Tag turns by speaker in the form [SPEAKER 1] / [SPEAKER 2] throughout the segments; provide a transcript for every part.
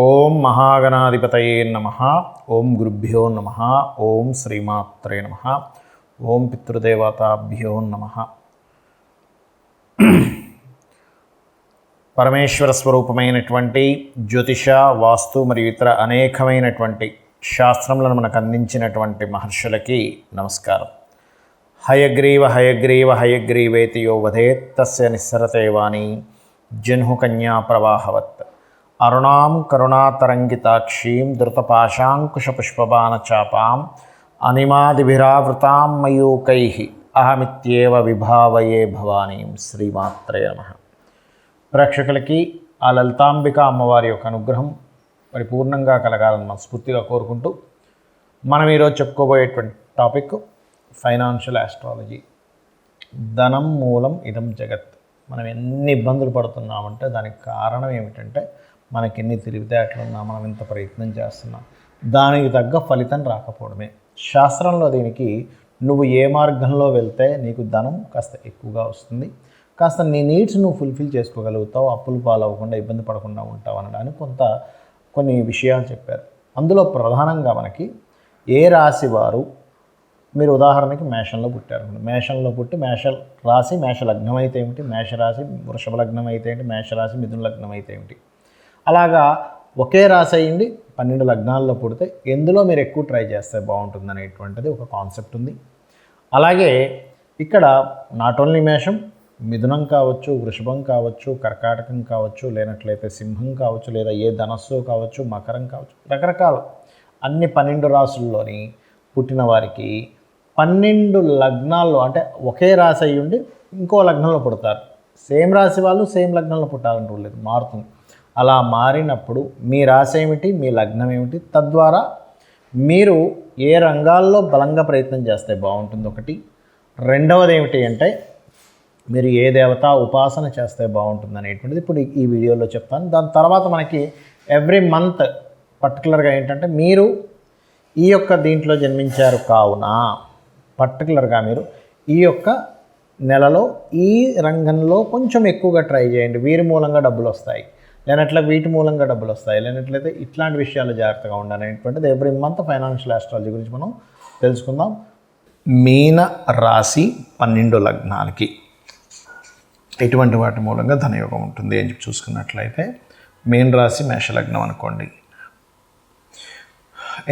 [SPEAKER 1] ఓం మహాగణాధిపతయే నమః. ఓం గురుభ్యో నమః. ఓం శ్రీమాత్రే నమః. ఓం పితృదేవతాభ్యో నమః. పరమేశ్వర స్వరూపమైనటువంటి జ్యోతిష, వాస్తు మరియు ఇతర అనేకమైనటువంటి శాస్త్రములను మనకు అందించినటువంటి మహర్షులకి నమస్కారం. హయగ్రీవ హయగ్రీవ హయగ్రీవేతి యో వదేత్ తస్య నిస్సరతే వాణి జన్హు కన్యా ప్రవాహవత్. అరుణాం కరుణాతరంగితాక్షీం ధృతపాశాంకుశపుష్పబాణచాపాం అనిమాదిభిరావృతాం మయూకైః అహమిత్యేవ విభావయే భవానీం. శ్రీమాత్రే నమః. ప్రేక్షకులకి ఆ లలితాంబిక అమ్మవారి యొక్క అనుగ్రహం పరిపూర్ణంగా కలగాలని మనస్ఫూర్తిగా కోరుకుంటూ మనం ఈరోజు చెప్పుకోబోయేటువంటి టాపిక్ ఫైనాన్షియల్ ఆస్ట్రాలజీ. ధనం మూలం ఇదం జగత్. మనం ఎన్ని ఇబ్బందులు పడుతున్నామంటే దానికి కారణం ఏమిటంటే మనకి ఎన్ని తెలివితేటలు ఉన్నా, మనం ఎంత ప్రయత్నం చేస్తున్నాం, దానికి తగ్గ ఫలితం రాకపోవడమే. శాస్త్రంలో దీనికి నువ్వు ఏ మార్గంలో వెళ్తే నీకు ధనం కాస్త ఎక్కువగా వస్తుంది, కాస్త నీ నీడ్స్ నువ్వు ఫుల్ఫిల్ చేసుకోగలుగుతావు, అప్పులు పాలవ్వకుండా ఇబ్బంది పడకుండా ఉంటావు అనడానికి కొన్ని విషయాలు చెప్పారు. అందులో ప్రధానంగా మనకి ఏ రాశి వారు, మీరు ఉదాహరణకి మేషంలో పుట్టారు, మేషంలో పుట్టి మేష రాశి మేష లగ్నం అయితే ఏమిటి, మేషరాశి వృషభ లగ్నం అయితే ఏంటి, మేషరాశి మిథున లగ్నం అయితే ఏమిటి, అలాగా ఒకే రాశి అయ్యింది 12 లగ్నాల్లో పుడితే ఎందులో మీరు ఎక్కువ ట్రై చేస్తే బాగుంటుంది అనేటువంటిది ఒక కాన్సెప్ట్ ఉంది. అలాగే ఇక్కడ నాట్ ఓన్లీ మేషం, మిథునం కావచ్చు, వృషభం కావచ్చు, కర్కాటకం కావచ్చు, లేనట్లయితే సింహం కావచ్చు, లేదా ఏ ధనస్సు కావచ్చు, మకరం కావచ్చు, రకరకాల అన్ని 12 రాశుల్లోని పుట్టిన వారికి 12 లగ్నాల్లో, అంటే ఒకే రాశి అయ్యి ఉండి ఇంకో లగ్నంలో పుడతారు. సేమ్ రాశి వాళ్ళు సేమ్ లగ్నంలో పుట్టాలంటూ లేదు, మారుతుంది. అలా మారినప్పుడు మీ రాశి ఏమిటి, మీ లగ్నం ఏమిటి, తద్వారా మీరు ఏ రంగాల్లో బలంగా ప్రయత్నం చేస్తే బాగుంటుంది ఒకటి. రెండవది ఏమిటి అంటే మీరు ఏ దేవత ఉపాసన చేస్తే బాగుంటుంది అనేటువంటిది ఇప్పుడు ఈ వీడియోలో చెప్తాను. దాని తర్వాత మనకి ఎవ్రీ మంత్ పర్టికులర్గా ఏంటంటే మీరు ఈ యొక్క దీంట్లో జన్మించారు కావున పర్టికులర్గా మీరు ఈ యొక్క నెలలో ఈ రంగంలో కొంచెం ఎక్కువగా ట్రై చేయండి. వీరి మూలంగా డబ్బులు వస్తాయి, లేనట్లే వీటి మూలంగా డబ్బులు వస్తాయి, లేనట్లయితే ఇట్లాంటి విషయాలు జాగ్రత్తగా ఉండాలనేటువంటిది ఎవ్రీ మంత్ ఫైనాన్షియల్ ఆస్ట్రాలజీ గురించి మనం తెలుసుకుందాం. మీన రాశి 12 లగ్నాలకి ఎటువంటి వాటి మూలంగా ధనయోగం ఉంటుంది అని చెప్పి చూసుకున్నట్లయితే, మీన రాశి మేషలగ్నం అనుకోండి,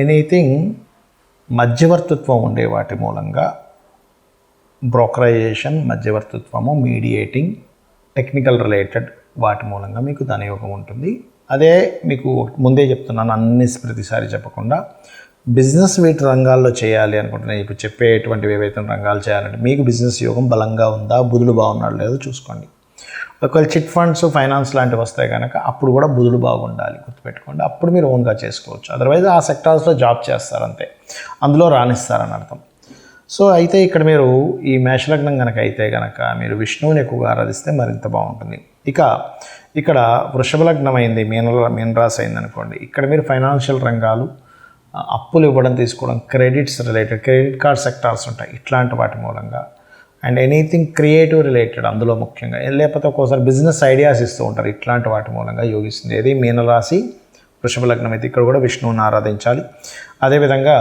[SPEAKER 1] ఎనీథింగ్ మధ్యవర్తిత్వం ఉండే వాటి మూలంగా, బ్రోకరైజేషన్, మధ్యవర్తిత్వము, మీడియేటింగ్, టెక్నికల్ రిలేటెడ్ వాటి మూలంగా మీకు ధనయోగం ఉంటుంది. అదే మీకు ముందే చెప్తున్నాను, అన్ని ప్రతిసారి చెప్పకుండా బిజినెస్ వీటి రంగాల్లో చేయాలి అనుకుంటున్నాను. ఇప్పుడు చెప్పేటువంటివి ఏవైతే రంగాలు చేయాలంటే మీకు బిజినెస్ యోగం బలంగా ఉందా, బుధుడు బాగున్నాడు లేదో చూసుకోండి. ఒకవేళ చిట్ ఫండ్స్, ఫైనాన్స్ లాంటివి వస్తాయి కనుక అప్పుడు కూడా బుధుడు బాగుండాలి, గుర్తుపెట్టుకోండి. అప్పుడు మీరు ఓన్గా చేసుకోవచ్చు. అదర్వైజ్ ఆ సెక్టార్స్లో జాబ్ చేస్తారు అంతే, అందులో రాణిస్తారని అర్థం. సో అయితే ఇక్కడ మీరు ఈ మేషలగ్నం కనుక అయితే కనుక మీరు విష్ణువుని ఎక్కువగా ఆరాధిస్తే మరింత బాగుంటుంది. ఇక ఇక్కడ వృషభ లగ్నం అయింది, మీనరాశి అయింది అనుకోండి, ఇక్కడ మీరు ఫైనాన్షియల్ రంగాలు, అప్పులు ఇవ్వడం తీసుకోవడం, credits related, credit card sectors ఉంటాయి, ఇట్లాంటి వాటి మూలంగా, అండ్ ఎనీథింగ్ క్రియేటివ్ రిలేటెడ్, అందులో ముఖ్యంగా, లేకపోతే ఒక్కోసారి బిజినెస్ ఐడియాస్ ఇస్తూ ఉంటారు, ఇట్లాంటి వాటి మూలంగా యోగిస్తుంది. ఏది మీనరాశి వృషభ లగ్నం అయితే ఇక్కడ కూడా విష్ణువుని ఆరాధించాలి. అదేవిధంగా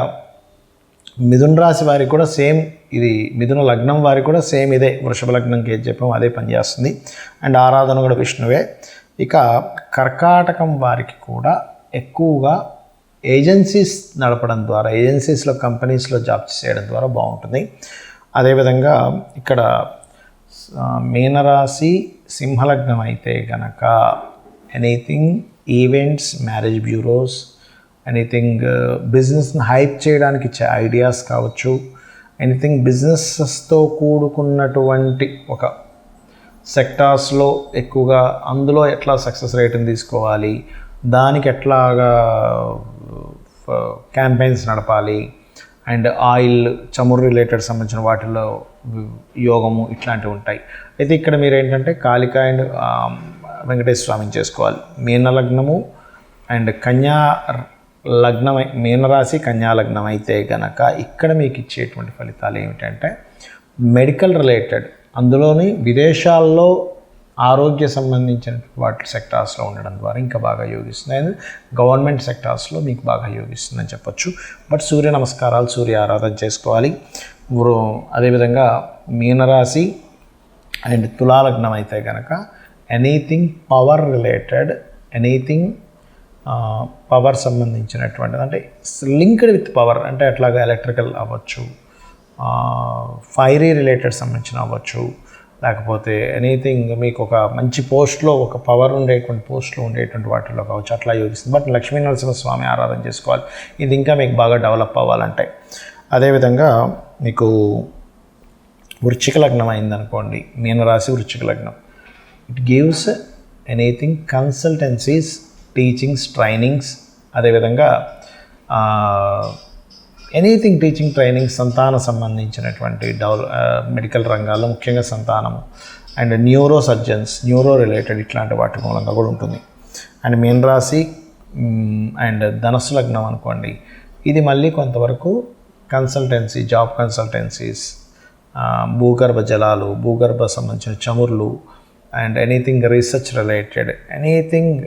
[SPEAKER 1] మిథున రాశి వారికి కూడా సేమ్, ఇది మిథున లగ్నం వారికి కూడా సేమ్ ఇదే, వృషభ లగ్నంకి ఏది చెప్పాము అదే పనిచేస్తుంది. అండ్ ఆరాధన కూడా విష్ణువే. ఇక కర్కాటకం వారికి కూడా ఎక్కువగా ఏజెన్సీస్ నడపడం ద్వారా, ఏజెన్సీస్లో కంపెనీస్లో జాబ్ చేయడం ద్వారా బాగుంటుంది. అదేవిధంగా ఇక్కడ మీనరాశి సింహలగ్నం అయితే కనుక anything events, marriage bureaus, anything బిజినెస్ని హైప్ చేయడానికి ఇచ్చే ఐడియాస్ కావచ్చు, ఎనీథింగ్ బిజినెస్తో కూడుకున్నటువంటి ఒక సెక్టార్స్లో ఎక్కువగా, అందులో ఎట్లా సక్సెస్ రేట్ని తీసుకోవాలి, దానికి ఎట్లాగా క్యాంపెయిన్స్ నడపాలి, అండ్ ఆయిల్, చమురు రిలేటెడ్ సంబంధించిన వాటిల్లో యోగము, ఇట్లాంటివి ఉంటాయి. అయితే ఇక్కడ మీరు ఏంటంటే కాళిక అండ్ వెంకటేశ్వర స్వామిని చేసుకోవాలి. మీన లగ్నము అండ్ కన్యా లగ్నం, మీనరాశి కన్యా లగ్నం అయితే కనుక ఇక్కడ మీకు ఇచ్చేటువంటి ఫలితాలు ఏమిటంటే మెడికల్ రిలేటెడ్, అందులోని విదేశాల్లో ఆరోగ్య సంబంధించిన వాటి సెక్టార్స్లో ఉండడం ద్వారా ఇంకా బాగా యోగిస్తుంది. అండ్ గవర్నమెంట్ సెక్టార్స్లో మీకు బాగా యోగిస్తుందని చెప్పొచ్చు. బట్ సూర్య నమస్కారాలు, సూర్య ఆరాధన చేసుకోవాలి. అదేవిధంగా మీనరాశి అండ్ తులాలగ్నం అయితే కనుక anything power related, anything power సంబంధించినటువంటిది, అంటే లింక్డ్ విత్ పవర్, అంటే అట్లాగా ఎలక్ట్రికల్ అవ్వచ్చు, ఫైరీ రిలేటెడ్ సంబంధించిన అవ్వచ్చు, లేకపోతే ఎనీథింగ్ మీకు ఒక మంచి పోస్ట్లో, ఒక పవర్ ఉండేటువంటి పోస్ట్లో ఉండేటువంటి వాటిల్లో కావచ్చు, అట్లా యోగిస్తుంది. బట్ లక్ష్మీ నరసింహస్వామి ఆరాధన చేసుకోవాలి. ఇది ఇంకా మీకు బాగా డెవలప్ అవ్వాలంటే. అదేవిధంగా మీకు వృశ్చిక లగ్నం అయిందనుకోండి, మీనరాశి వృశ్చిక లగ్నం, it gives anything consultancies, teachings, trainings, అదేవిధంగా ఎనీథింగ్ టీచింగ్, ట్రైనింగ్, సంతాన సంబంధించినటువంటి మెడికల్ రంగాల్లో ముఖ్యంగా సంతానము and neuro surgeons, neuro related ఇట్లాంటి వాటి మూలంగా కూడా ఉంటుంది. అండ్ మీన రాశి అండ్ ధనస్సు లగ్నం అనుకోండి, ఇది మళ్ళీ కొంతవరకు కన్సల్టెన్సీ, జాబ్ కన్సల్టెన్సీస్, భూగర్భ జలాలు, భూగర్భ సంబంధించిన చముర్లు and anything research related, anything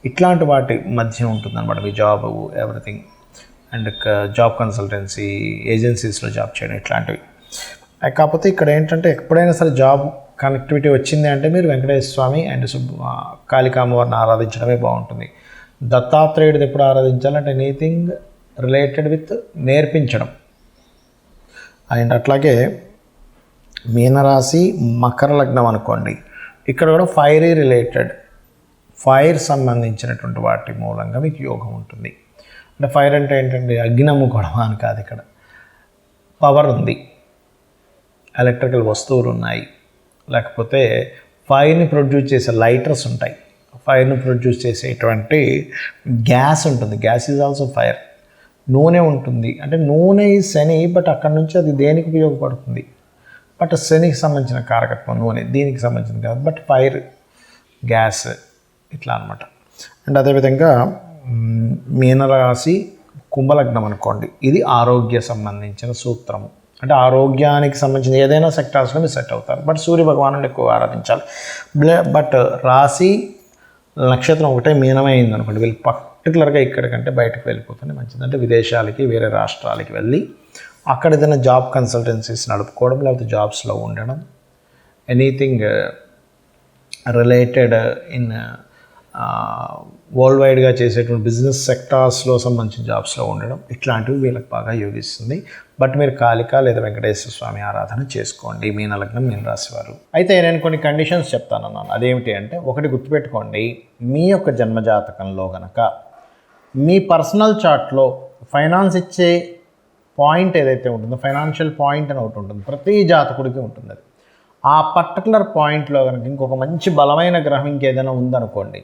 [SPEAKER 1] ఇట్లాంటి వాటి మధ్య ఉంటుందన్నమాట మీ job, everything. And job consultancy, ఏజెన్సీస్లో జాబ్ చేయడం ఇట్లాంటివి. కాకపోతే ఇక్కడ ఏంటంటే ఎప్పుడైనా సరే జాబ్ కనెక్టివిటీ వచ్చింది అంటే మీరు వెంకటేశ్వర స్వామి అండ్ కాళికా అమ్మవారిని ఆరాధించడమే బాగుంటుంది. దత్తాత్రేయుడిది ఎప్పుడు ఆరాధించాలంటే ఎనీథింగ్ రిలేటెడ్ విత్ నేర్పించడం. అండ్ అట్లాగే మీనరాశి మకర లగ్నం అనుకోండి, ఇక్కడ కూడా ఫైరీ రిలేటెడ్, ఫైర్ సంబంధించినటువంటి వాటి మూలంగా మీకు యోగం ఉంటుంది. అంటే ఫైర్ అంటే ఏంటంటే అగ్ని అమ్ముకోవడం అని కాదు, ఇక్కడ పవర్ ఉంది, ఎలక్ట్రికల్ వస్తువులు ఉన్నాయి, లేకపోతే ఫైర్ని ప్రొడ్యూస్ చేసే లైటర్స్ ఉంటాయి, ఫైర్ని ప్రొడ్యూస్ చేసేటువంటి గ్యాస్ ఉంటుంది, గ్యాస్ ఈజ్ ఆల్సో ఫైర్. నూనె ఉంటుంది, అంటే నూనె ఈ శని, బట్ అక్కడ నుంచి అది దేనికి ఉపయోగపడుతుంది, బట్ శనికి సంబంధించిన కారకత్వం నూనె, దీనికి సంబంధించింది కాదు, బట్ ఫైర్, గ్యాస్ ఇట్లా అనమాట. అండ్ అదేవిధంగా మీనరాశి కుంభలగ్నం అనుకోండి, ఇది ఆరోగ్య సంబంధించిన సూత్రము, అంటే ఆరోగ్యానికి సంబంధించిన ఏదైనా సెక్టార్స్లో మీరు సెట్ అవుతారు. బట్ సూర్య భగవాను ఎక్కువ ఆరాధించాలి. బట్ రాశి నక్షత్రం ఒకటే మీనమైంది అనుకోండి, వీళ్ళు పర్టికులర్గా ఇక్కడికంటే బయటకు వెళ్ళిపోతుంది మంచిది. అంటే విదేశాలకి, వేరే రాష్ట్రాలకి వెళ్ళి అక్కడ ఏదైనా జాబ్ కన్సల్టెన్సీస్ నడుపుకోవడం, లేకపోతే జాబ్స్లో ఉండడం, ఎనీథింగ్ రిలేటెడ్ ఇన్ వరల్డ్ వైడ్గా చేసేటువంటి బిజినెస్ సెక్టార్స్లో సంబంధించిన జాబ్స్లో ఉండడం, ఇట్లాంటివి వీళ్ళకి బాగా యోగిస్తుంది. బట్ మీరు కాళిక లేదా వెంకటేశ్వర స్వామి ఆరాధన చేసుకోండి మీన లగ్నం, మీన రాశి వారు. అయితే నేను కొన్ని కండిషన్స్ చెప్తానన్నాను, అదేమిటి అంటే, ఒకటి గుర్తుపెట్టుకోండి, మీ యొక్క జన్మజాతకంలో కనుక మీ పర్సనల్ చార్ట్లో ఫైనాన్స్ ఇచ్చే పాయింట్ ఏదైతే ఉంటుందో, ఫైనాన్షియల్ పాయింట్ అని ఒకటి ఉంటుంది, ప్రతి జాతకుడికి ఉంటుంది. అది ఆ పర్టికులర్ పాయింట్లో కనుక ఇంకొక మంచి బలమైన గ్రహం ఇంకేదైనా ఉందనుకోండి,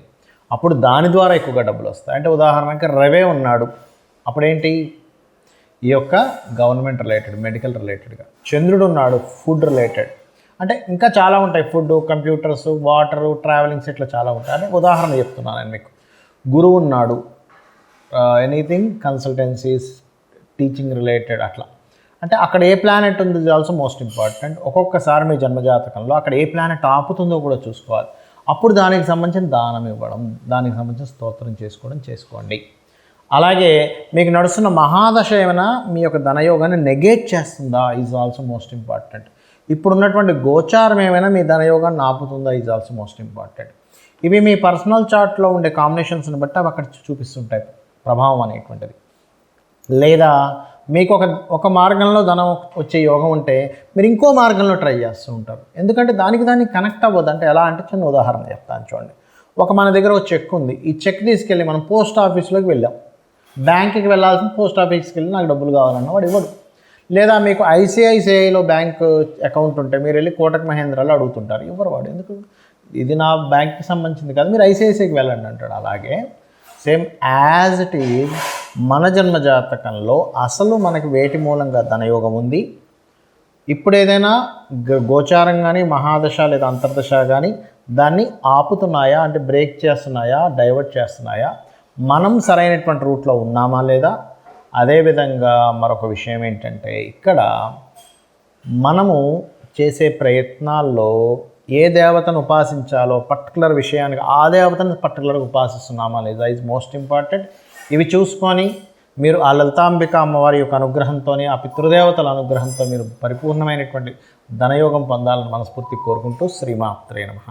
[SPEAKER 1] అప్పుడు దాని ద్వారా ఎక్కువగా డబ్బులు వస్తాయి. అంటే ఉదాహరణకి రవే ఉన్నాడు, అప్పుడేంటి, ఈ యొక్క గవర్నమెంట్ రిలేటెడ్, మెడికల్ రిలేటెడ్గా. చంద్రుడు ఉన్నాడు, ఫుడ్ రిలేటెడ్, అంటే ఇంకా చాలా ఉంటాయి, ఫుడ్, కంప్యూటర్స్, వాటరు, ట్రావెలింగ్స్, ఇట్లా చాలా ఉంటాయి. అంటే ఉదాహరణ చెప్తున్నాను నేను మీకు. గురువు ఉన్నాడు, ఎనీథింగ్ కన్సల్టెన్సీస్, టీచింగ్ రిలేటెడ్, అట్లా. అంటే అక్కడ ఏ ప్లానెట్ ఉంది ఇది ఆల్సో మోస్ట్ ఇంపార్టెంట్. ఒక్కొక్కసారి మీ జన్మజాతకంలో అక్కడ ఏ ప్లానెట్ ఆపుతుందో కూడా చూసుకోవాలి. అప్పుడు దానికి సంబంధించిన దానం ఇవ్వడం, దానికి సంబంధించిన స్తోత్రం చేసుకోండి. అలాగే మీకు నడుస్తున్న మహాదశ ఏమైనా మీ యొక్క ధనయోగాన్ని నెగేట్ చేస్తుందా ఈజ్ ఆల్సో మోస్ట్ ఇంపార్టెంట్. ఇప్పుడున్నటువంటి గోచారం ఏమైనా మీ ధనయోగాన్ని ఆపుతుందా ఈజ్ ఆల్సో మోస్ట్ ఇంపార్టెంట్. ఇవి మీ పర్సనల్ చార్ట్లో ఉండే కాంబినేషన్స్ని బట్టి అవి అక్కడ చూపిస్తుంటాయి ప్రభావం అనేటువంటిది. లేదా మీకు ఒక మార్గంలో ధనం వచ్చే యోగం ఉంటే మీరు ఇంకో మార్గంలో ట్రై చేస్తూ ఉంటారు. ఎందుకంటే దానికి కనెక్ట్ అవ్వదు. అంటే ఎలా అంటే చిన్న ఉదాహరణ చెప్తాను చూడండి. మన దగ్గర ఒక చెక్ ఉంది, ఈ చెక్ తీసుకెళ్ళి మనం పోస్ట్ ఆఫీస్లోకి వెళ్ళాం, బ్యాంక్కి వెళ్ళాల్సిన పోస్ట్ ఆఫీస్కి వెళ్ళి నాకు డబ్బులు కావాలన్నా వాడు ఇవ్వడు. లేదా మీకు ఐసిఐసిఐలో బ్యాంక్ అకౌంట్ ఉంటే మీరు వెళ్ళి కోటక్ మహేంద్రలో అడుగుతుంటారు, ఇవ్వరు వాడు. ఎందుకు, ఇది నా బ్యాంక్కి సంబంధించింది కాదు, మీరు ఐసిఐసిఐకి వెళ్ళండి అంటాడు. అలాగే సేమ్ యాజ్ ఇట్ ఈజ్ మన జన్మ జాతకంలో అసలు మనకి వేటి మూలంగా ధనయోగం ఉంది. ఇప్పుడు ఏదైనా గోచారం కానీ, మహాదశ లేదా అంతర్దశ కానీ దాన్ని ఆపుతున్నాయా, అంటే బ్రేక్ చేస్తున్నాయా, డైవర్ట్ చేస్తున్నాయా, మనం సరైనటువంటి రూట్లో ఉన్నామా లేదా. అదేవిధంగా మరొక విషయం ఏంటంటే, ఇక్కడ మనము చేసే ప్రయత్నాల్లో ఏ దేవతను ఉపాసించాలో పర్టికులర్ విషయానికి ఆ దేవతను పర్టికులర్గా ఉపాసిస్తున్నామా లేదా ఈజ్ మోస్ట్ ఇంపార్టెంట్. ఇవి చూసుకొని మీరు ఆ లలితాంబిక అమ్మవారి యొక్క అనుగ్రహంతో, ఆ పితృదేవతల అనుగ్రహంతో మీరు పరిపూర్ణమైనటువంటి ధనయోగం పొందాలని మనస్ఫూర్తి కోరుకుంటూ శ్రీమాత్రే నమః.